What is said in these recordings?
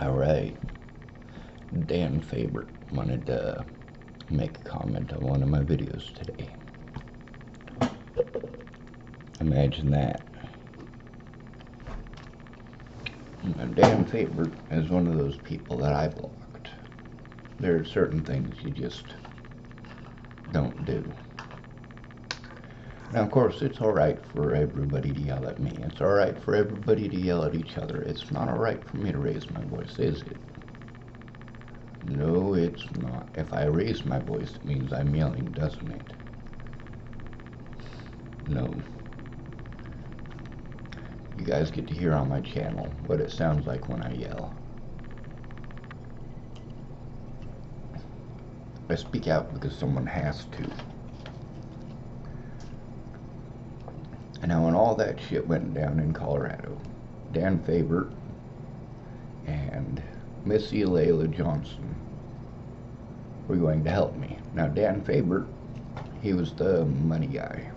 Alright, Dan Fabert wanted to make a comment on one of my videos today. Imagine that. And Dan Fabert is one of those people that I blocked. There are certain things you just don't do. Now, of course, it's alright for everybody to yell at me. It's alright for everybody to yell at each other. It's not alright for me to raise my voice, is it? No, it's not. If I raise my voice, it means I'm yelling, doesn't it? No. You guys get to hear on my channel what it sounds like when I yell. I speak out because someone has to. And now when all that shit went down in Colorado, Dan Fabert and Missy Layla Johnson were going to help me. Now Dan Fabert, he was the money guy.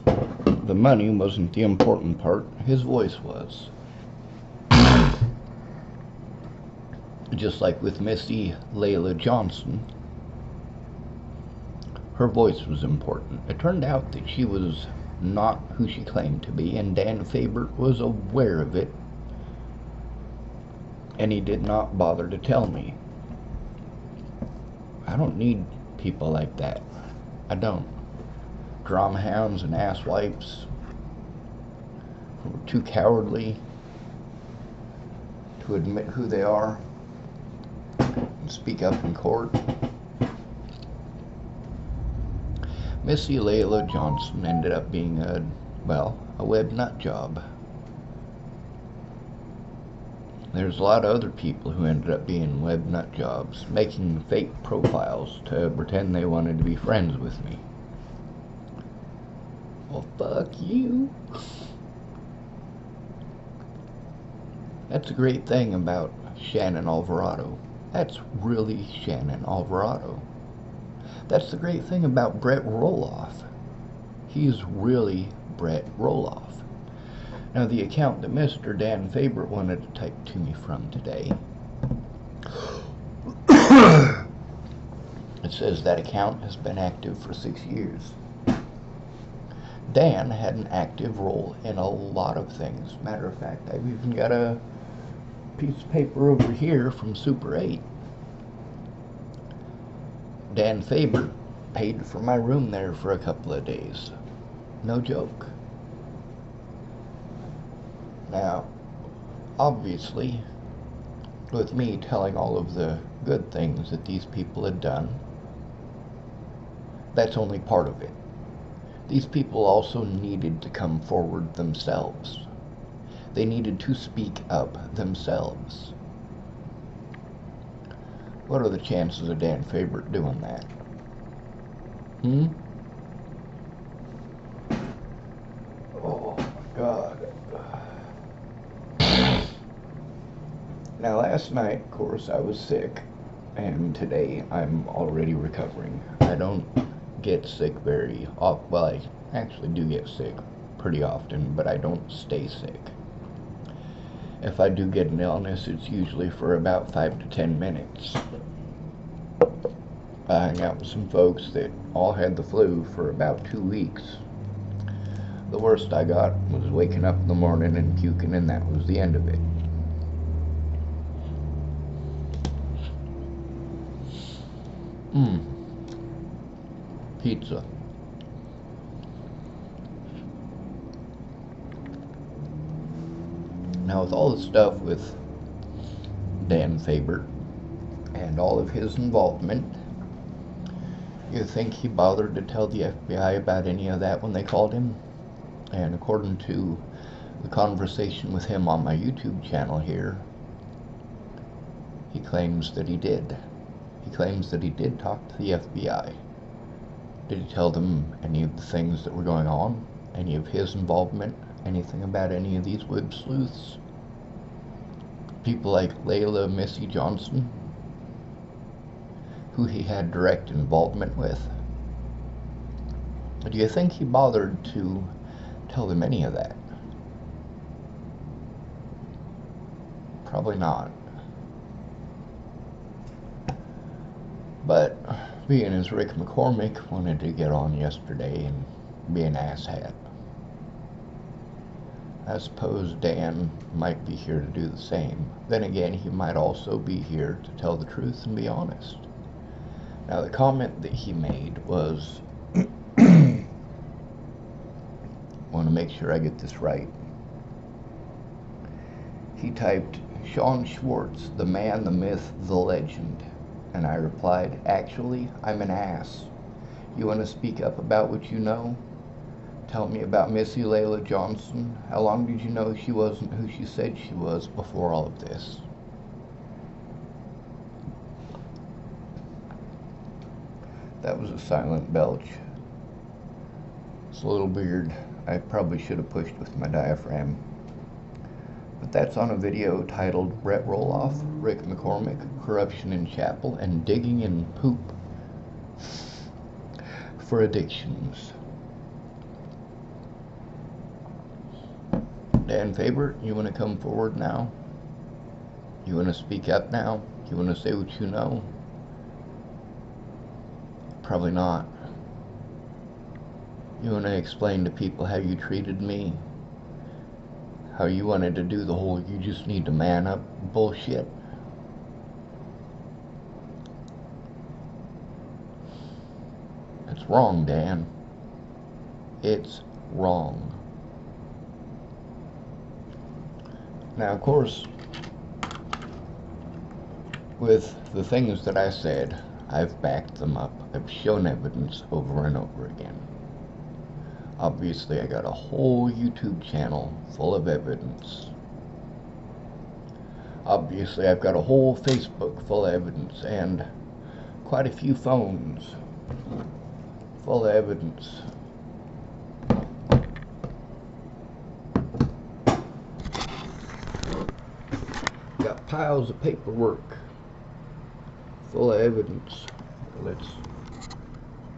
The money wasn't the important part, his voice was. Just like with Missy Layla Johnson, her voice was important. It turned out that she was not who she claimed to be, and Dan Fabert was aware of it, and he did not bother to tell me. I don't need people like that. I don't. Drama hounds and asswipes who are too cowardly to admit who they are and speak up in court. Missy Layla Johnson ended up being a web nut job. There's a lot of other people who ended up being web nut jobs, making fake profiles to pretend they wanted to be friends with me. Well, fuck you. That's a great thing about Shannon Alvarado. That's really Shannon Alvarado. That's the great thing about Brett Roloff. He's really Brett Roloff. Now, the account that Mr. Dan Fabert wanted to type to me from today, it says that account has been active for 6 years. Dan had an active role in a lot of things. Matter of fact, I've even got a piece of paper over here from Super 8. Dan Fabert paid for my room there for a couple of days. No joke. Now, obviously, with me telling all of the good things that these people had done, that's only part of it. These people also needed to come forward themselves. They needed to speak up themselves. What are the chances of Dan Fabert doing that? Oh my God. Now last night, of course, I was sick, and today I'm already recovering. I don't get sick very often. Well, I actually do get sick pretty often, but I don't stay sick. If I do get an illness, it's usually for about 5 to 10 minutes. I hung out with some folks that all had the flu for about 2 weeks. The worst I got was waking up in the morning and puking, and that was the end of it. Pizza. Now, with all the stuff with Dan Fabert and all of his involvement, you think he bothered to tell the FBI about any of that when they called him? And according to the conversation with him on my YouTube channel here, he claims that he did. He claims that he did talk to the FBI. Did he tell them any of the things that were going on? Any of his involvement? Anything about any of these web sleuths? People like Layla Missy Johnson, who he had direct involvement with. Do you think he bothered to tell them any of that? Probably not. But being as Rick McCormick wanted to get on yesterday and be an asshat, I suppose Dan might be here to do the same. Then again, he might also be here to tell the truth and be honest. Now, the comment that he made was, I want to make sure I get this right. He typed, Sean Schwartz, the man, the myth, the legend. And I replied, actually, I'm an ass. You want to speak up about what you know? Tell me about Missy Layla Johnson. How long did you know she wasn't who she said she was before all of this? That was a silent belch. It's a little weird. I probably should have pushed with my diaphragm. But that's on a video titled Brett Roloff, Rick McCormick, Corruption in Chapel, and Digging in Poop for Addictions. Dan Fabert, you want to come forward now? You want to speak up now? You want to say what you know? Probably not. You want to explain to people how you treated me? How you wanted to do the whole you just need to man up bullshit? It's wrong, Dan. It's wrong. Now, of course, with the things that I said, I've backed them up. I've shown evidence over and over again. Obviously, I got a whole YouTube channel full of evidence. Obviously, I've got a whole Facebook full of evidence and quite a few phones full of evidence. Got piles of paperwork full of evidence. Let's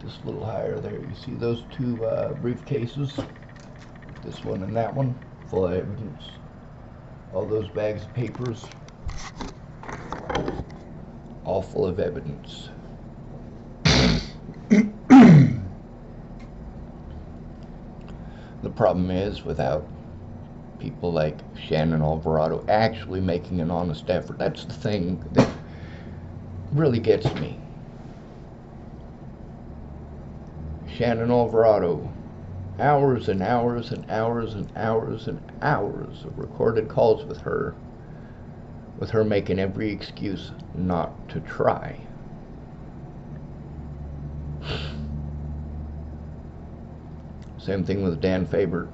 just a little higher there. You see those two briefcases? This one and that one, full of evidence. All those bags of papers, all full of evidence. The problem is, without people like Shannon Alvarado actually making an honest effort, that's the thing that really gets me. Shannon Alvarado, hours and hours and hours and hours and hours of recorded calls with her making every excuse not to try. Same thing with Dan Fabert.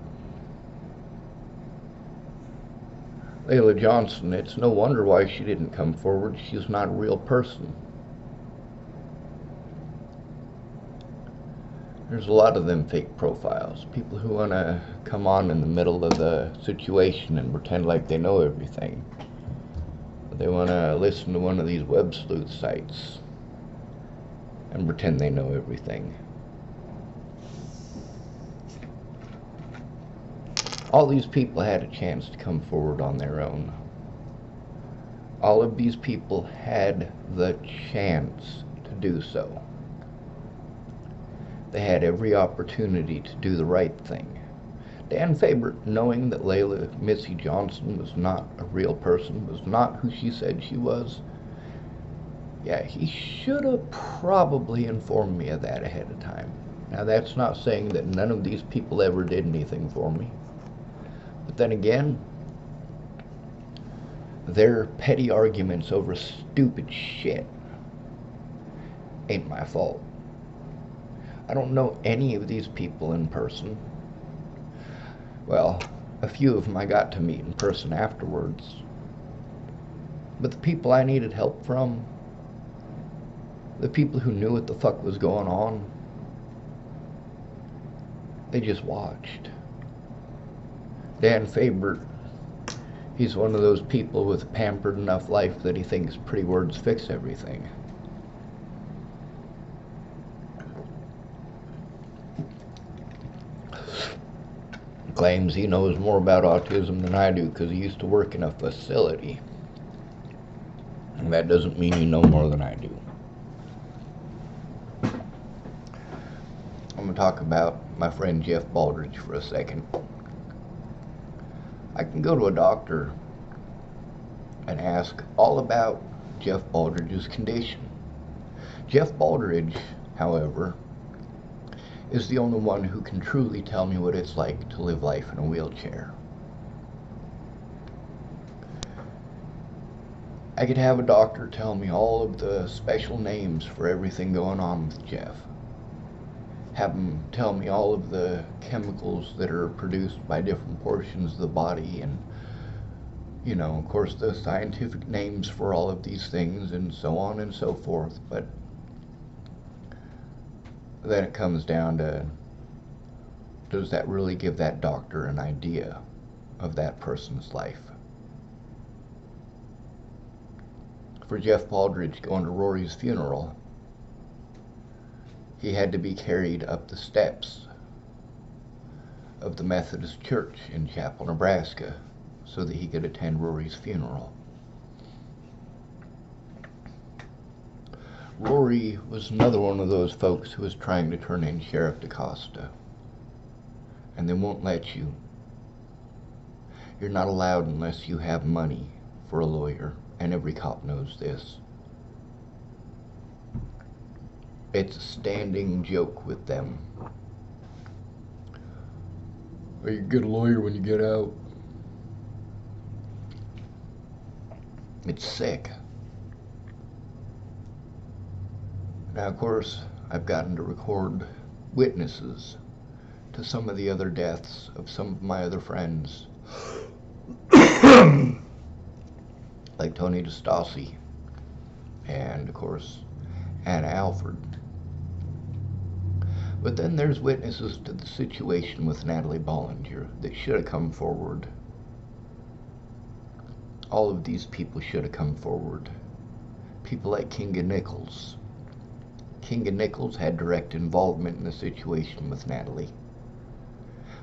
Layla Johnson, it's no wonder why she didn't come forward. She's not a real person. There's a lot of them fake profiles. People who want to come on in the middle of the situation and pretend like they know everything. They want to listen to one of these web sleuth sites and pretend they know everything. All these people had a chance to come forward on their own. All of these people had the chance to do so. They had every opportunity to do the right thing. Dan Fabert, knowing that Layla Missy Johnson was not a real person, was not who she said she was, yeah, he should have probably informed me of that ahead of time. Now, that's not saying that none of these people ever did anything for me. But then again, their petty arguments over stupid shit ain't my fault. I don't know any of these people in person. Well, a few of them I got to meet in person afterwards. But the people I needed help from, the people who knew what the fuck was going on, they just watched. Dan Fabert, he's one of those people with a pampered enough life that he thinks pretty words fix everything. Claims he knows more about autism than I do because he used to work in a facility. And that doesn't mean you know more than I do. I'm going to talk about my friend Jeff Baldridge for a second. I can go to a doctor and ask all about Jeff Baldridge's condition. Jeff Baldridge, however, is the only one who can truly tell me what it's like to live life in a wheelchair. I could have a doctor tell me all of the special names for everything going on with Jeff. Have him tell me all of the chemicals that are produced by different portions of the body, and of course the scientific names for all of these things and so on and so forth. But then it comes down to, does that really give that doctor an idea of that person's life? For Jeff Baldridge going to Rory's funeral, he had to be carried up the steps of the Methodist Church in Chapel, Nebraska, so that he could attend Rory's funeral. Rory was another one of those folks who was trying to turn in Sheriff DaCosta, and they won't let you. You're not allowed unless you have money for a lawyer, and every cop knows this. It's a standing joke with them. Are you get a lawyer when you get out? It's sick. Now, of course, I've gotten to record witnesses to some of the other deaths of some of my other friends, like Tony DeStassi, and, of course, Anna Alford. But then there's witnesses to the situation with Natalie Bollinger that should have come forward. All of these people should have come forward. People like Kinga Nichols. Kinga Nichols had direct involvement in the situation with Natalie.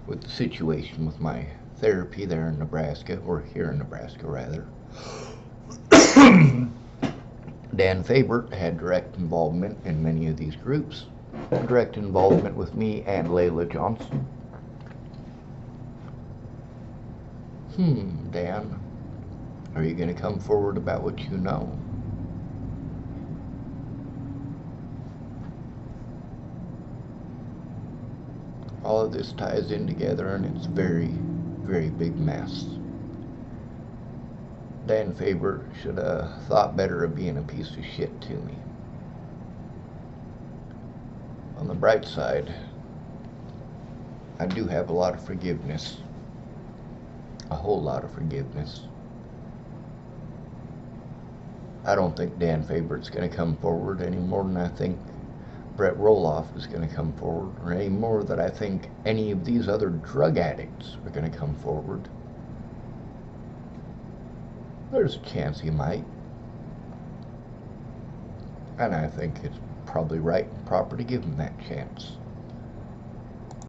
With the situation with my therapy there in Nebraska, or here in Nebraska rather. Dan Fabert had direct involvement in many of these groups. Direct involvement with me and Layla Johnson. Dan, are you going to come forward about what you know? All of this ties in together, and it's very, very big mess. Dan Fabert should have thought better of being a piece of shit to me. On the bright side, I do have a lot of forgiveness. A whole lot of forgiveness. I don't think Dan Fabert's going to come forward any more than I think Brett Roloff is going to come forward, or any more that I think any of these other drug addicts are going to come forward. There's a chance he might. And I think it's probably right and proper to give him that chance.